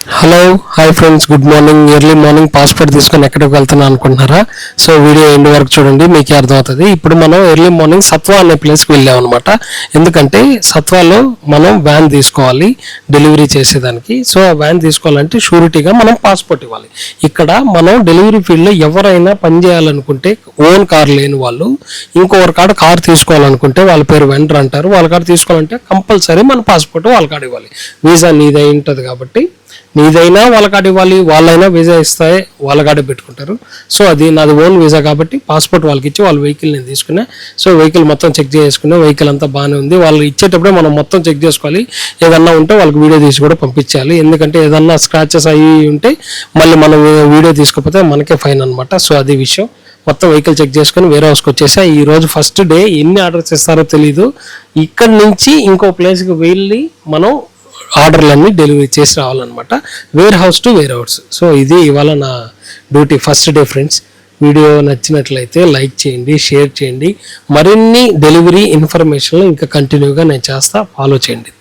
Hello hi friends, good morning. Early morning passport తీసుకొని ఎక్కడికి వెళ్తున్నా అనుకుంటున్నారా? సో వీడియో ఎండ్ వరకు చూడండి, మీకే అర్థమవుతుంది. ఇప్పుడు మనం ఎర్లీ మార్నింగ్ సత్వా అనే ప్లేస్కి వెళ్ళాం అనమాట. ఎందుకంటే సత్వాలో మనం వ్యాన్ తీసుకోవాలి డెలివరీ చేసేదానికి. సో ఆ వ్యాన్ తీసుకోవాలంటే షూరిటీగా మనం పాస్పోర్ట్ ఇవ్వాలి. ఇక్కడ మనం డెలివరీ ఫీల్డ్లో ఎవరైనా పని చేయాలనుకుంటే ఓన్ కార్ లేని వాళ్ళు ఇంకొకరి కాడ కార్ తీసుకోవాలనుకుంటే వాళ్ళ పేరు వెండర్ అంటారు. వాళ్ళ కాడ తీసుకోవాలంటే కంపల్సరీ మన పాస్పోర్ట్ వాళ్ళ కాడ ఇవ్వాలి. వీసా నీదై ఉంటుంది కాబట్టి నీదైనా వాళ్ళ కాడ ఇవ్వాలి, వాళ్ళైనా వీసా ఇస్తే వాళ్ళ కాడే పెట్టుకుంటారు. సో అది నాది ఓన్ వీసా కాబట్టి పాస్పోర్ట్ వాళ్ళకి ఇచ్చి వాళ్ళ వెహికల్ నేను తీసుకున్నా. సో వెహికల్ మొత్తం చెక్ చేసుకున్నా, వెహికల్ అంతా బాగానే ఉంది. వాళ్ళు ఇచ్చేటప్పుడే మనం మొత్తం చెక్ చేసుకోవాలి. ఏదన్నా ఉంటే వాళ్ళకి వీడియో తీసి కూడా పంపించాలి. ఎందుకంటే ఏదన్నా స్క్రాచెస్ అయ్యి ఉంటే మళ్ళీ మనం వీడియో తీసుకోకపోతే మనకే ఫైన్ అనమాట. సో అది విషయం. మొత్తం వెహికల్ చెక్ చేసుకుని వేరే హౌస్కి వచ్చేసా. ఈ రోజు ఫస్ట్ డే ఎన్ని ఆర్డర్స్ ఇస్తారో తెలీదు. ఇక్కడ నుంచి ఇంకో ప్లేస్కి వెళ్ళి మనం ఆర్డర్లన్నీ డెలివరీ చేసి రావాలన్నమాట, warehouse to warehouse. So ఇది ఇవాళ నా duty, first day friends. Video నచ్చినట్లయితే లైక్ చేయండి, షేర్ చేయండి. మరిన్ని డెలివరీ ఇన్ఫర్మేషన్లు ఇంకా కంటిన్యూగా నేను చేస్తా, ఫాలో చేయండి.